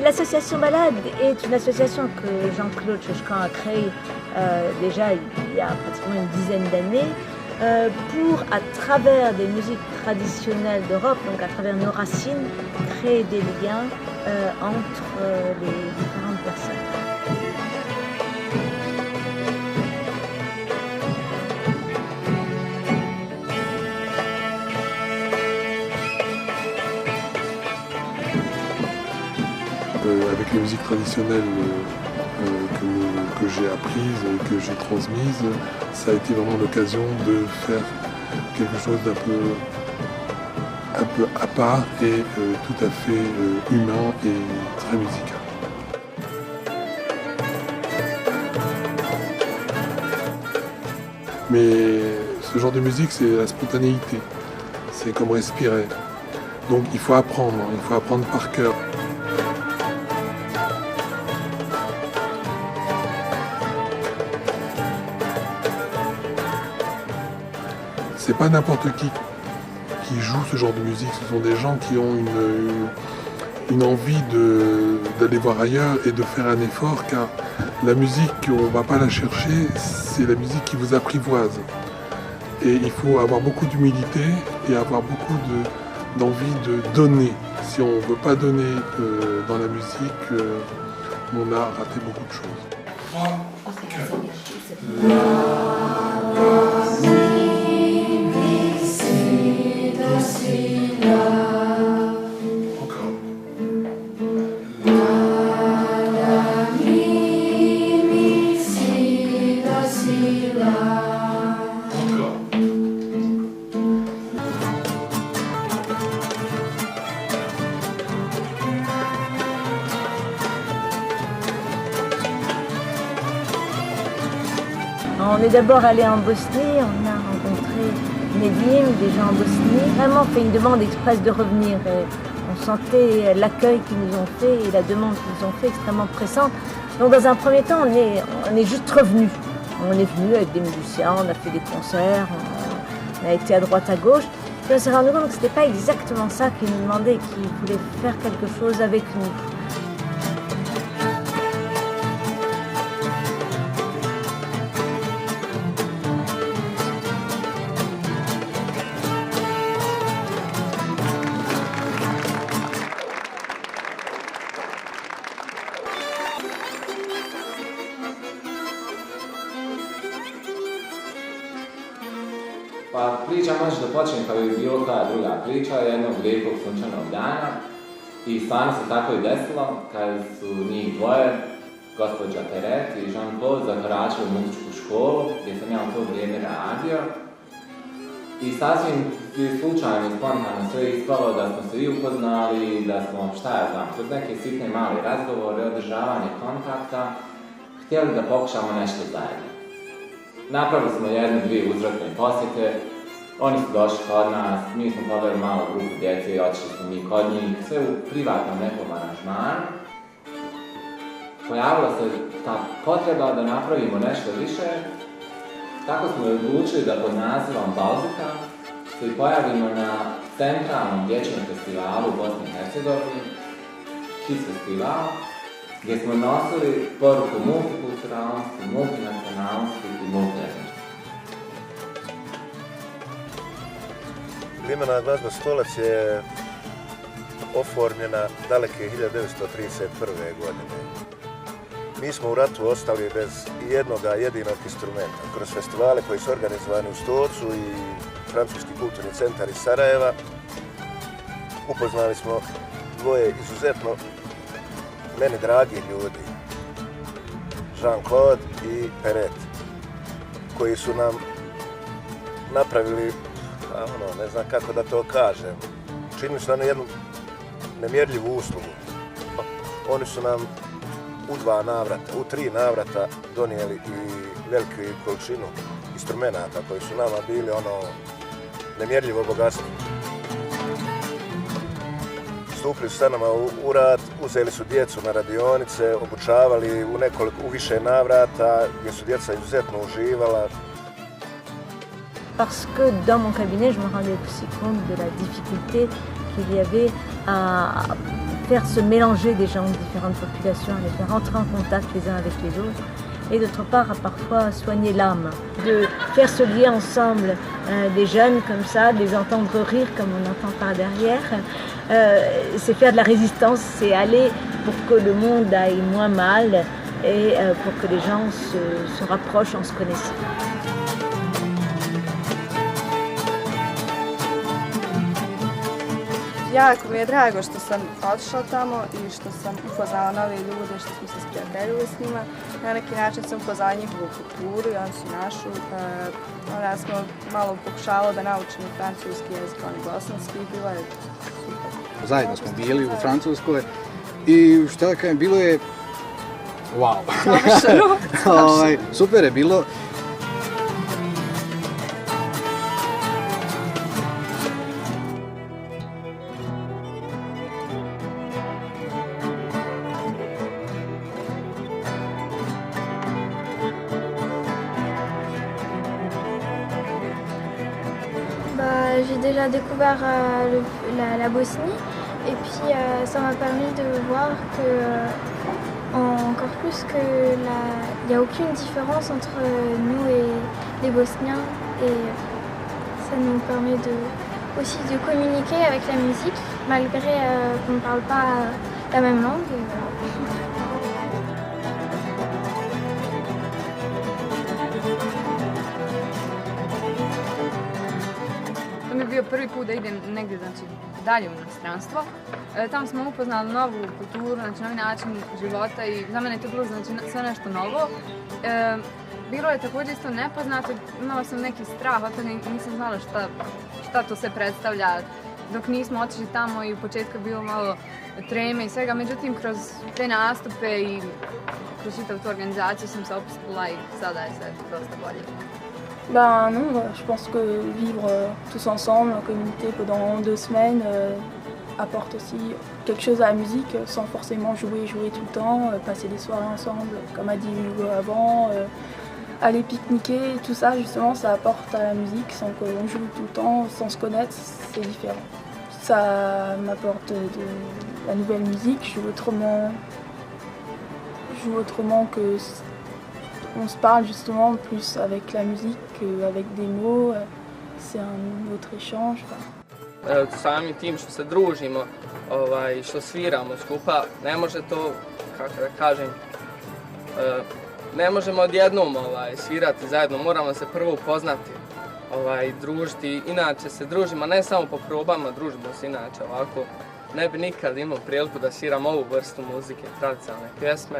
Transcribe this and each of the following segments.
L'association Balade est une association que Jean-Claude Chechkan a créée déjà il y a pratiquement une dizaine d'années pour, à travers des musiques traditionnelles d'Europe, donc à travers nos racines, créer des liens entre les différentes personnes. Avec les musiques traditionnelles que j'ai apprises, que j'ai transmises, ça a été vraiment l'occasion de faire quelque chose d'un peu à part et tout à fait humain et très musical. Mais ce genre de musique, c'est la spontanéité, c'est comme respirer. Donc il faut apprendre par cœur. C'est pas n'importe qui joue ce genre de musique, ce sont des gens qui ont une envie d'aller voir ailleurs et de faire un effort, car la musique, on ne va pas la chercher, c'est la musique qui vous apprivoise. Et il faut avoir beaucoup d'humilité et avoir beaucoup d'envie de donner. Si on ne veut pas donner dans la musique, on a raté beaucoup de choses. On est d'abord allé en Bosnie, on a rencontré Nedim, des gens en Bosnie, vraiment fait une demande express de revenir. Et on sentait l'accueil qu'ils nous ont fait et la demande qu'ils nous ont fait extrêmement pressante. Donc dans un premier temps, on est juste revenus. On est venu avec des musiciens, on a fait des concerts, on a été à droite à gauche. Puis on s'est rendu compte que ce n'était pas exactement ça qu'ils nous demandaient, qu'ils voulaient faire quelque chose avec nous. Pa priča može da počne kao i bilo koja druga priča jednog lijepog sunčanog dana i stvarno se tako i desilo kad su njih dvoje, gospođa Peret i Jean-Claude, zakoračili u muzičku školu gdje sam ja u to vrijeme radio i sasvim slučajno i spontano sve ispalo da smo se i upoznali, da smo, šta ja znam, kroz neke sitne male razgovore, održavanje kontakta, htjeli da pokušamo nešto zajedno. Napravili smo dvije uzvratne posjete, oni su došli kod nas, mi smo poveli malu grupu djece i otišli smo mi kod njih, sve u privatnom nekom aranžmanu. Pojavila se ta potreba da napravimo nešto više, tako smo odlučili da pod nazivom Balzika se pojavimo na centralnom dječjem festivalu u Bosni i Hercegovini, KIS festival, gdje smo nosili poruku multikulturalnosti, multinacionalnosti i multietničnosti. Limena glazba Stolac je oformljena daleke 1931. godine. Mi smo u ratu ostali bez jednog jedinog instrumenta. Kroz festivale koji su organizovani u Stolcu i Francuski kulturni centar iz Sarajeva upoznali smo dvoje izuzetno meni dragi ljudi, Jean-Claude i Peret, koji su nam napravili, ne znam kako da to kažem, činili su nam jednu nemjerljivu uslugu. Oni su nam u 3 navrata donijeli i veliku količinu instrumenata koji su nama bili nemjerljivo bogatstvo. Stupili su sa nama u rad, uzeli su djecu na radionice, obučavali u više navrata gdje su djeca izuzetno uživala. Parce que dans mon cabinet, je me rendais aussi compte de la difficulté qu'il y avait à faire se mélanger des gens de différentes populations, les faire entrer en contact les uns avec les autres. Et d'autre part, à parfois soigner l'âme, de faire se lier ensemble des jeunes comme ça, de les entendre rire comme on entend par derrière. C'est faire de la résistance, c'est aller pour que le monde aille moins mal et pour que les gens se rapprochent en se connaissant. Jako mi je drago što sam otišla tamo i što sam upoznala nove ljude, što smo se sprijateljili s njima. Na neki način sam upoznala njihovu kulturu i oni su našu. Onda smo malo pokušavali da naučimo francuski jezik, oni bosanski i bilo je super. Zajedno smo bili u Francuskoj i što da kažem, bilo je wow. Super je bilo. J'ai déjà découvert la Bosnie et puis ça m'a permis de voir que encore plus qu'il n'y a aucune différence entre nous et les Bosniens et ça nous permet aussi de communiquer avec la musique malgré qu'on ne parle pas la même langue. To mi je bio prvi put da idem negdje, znači, dalje u inostranstvo. Tamo smo upoznali novu kulturu, znači novi način života i za mene je to bilo znači, sve nešto novo. Bilo je također isto nepoznato, imala sam neki strah od toga i nisam znala šta to sve predstavlja. Dok nismo otišli tamo i u početku je bilo malo treme i svega, međutim kroz te nastupe i kroz čitavu tu organizaciju sam se opustila i sada je sve dosta bolje. Ben non, je pense que vivre tous ensemble en communauté pendant 2 semaines apporte aussi quelque chose à la musique sans forcément jouer tout le temps, passer des soirées ensemble, comme a dit Hugo avant, aller pique-niquer, tout ça justement ça apporte à la musique sans qu'on joue tout le temps, sans se connaître, c'est différent. Ça m'apporte de la nouvelle musique, je joue autrement que on se parle justement plus avec la musique qu'avec des mots, c'est un autre échange. Samim tim što se družimo, što sviramo skupa, ne može to, kako da kažem, ne možemo odjednom svirati zajedno, moramo se prvo upoznati, družiti. Inače se družimo, ne samo po probama, družimo se inače ovako. Ne bi nikad imao priliku da sviram ovu vrstu muzike, tradicionalne pjesme.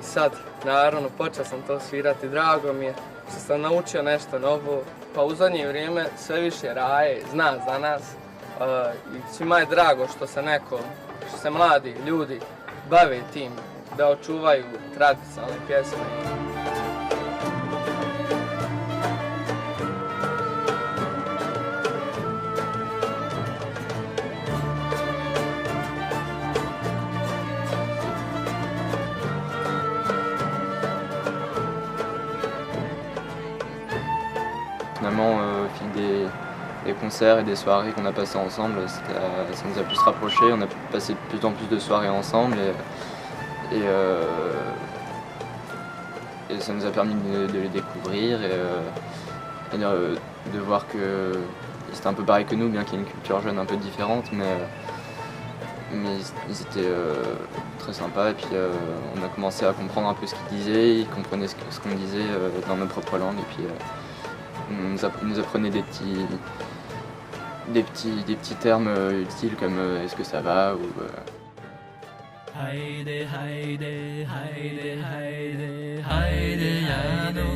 Sad, naravno, počeo sam to svirati, drago mi je što sam naučio nešto novo, pa u zadnje vrijeme sve više Raje zna za nas i svima je drago što se mladi ljudi bave tim, da očuvaju tradicionalne pjesme. Finalement, au fil des concerts et des soirées qu'on a passées ensemble, ça nous a plus rapprochés, on a passé de plus en plus de soirées ensemble et ça nous a permis de les découvrir et de voir que c'était un peu pareil que nous, bien qu'il y ait une culture jeune un peu différente, mais ils étaient très sympas et puis on a commencé à comprendre un peu ce qu'ils disaient, ils comprenaient ce qu'on disait dans nos propres langues et puis ils nous apprenaient des petits termes utiles comme est-ce que ça va ou Haydi haydi haydi haydi haydi ya no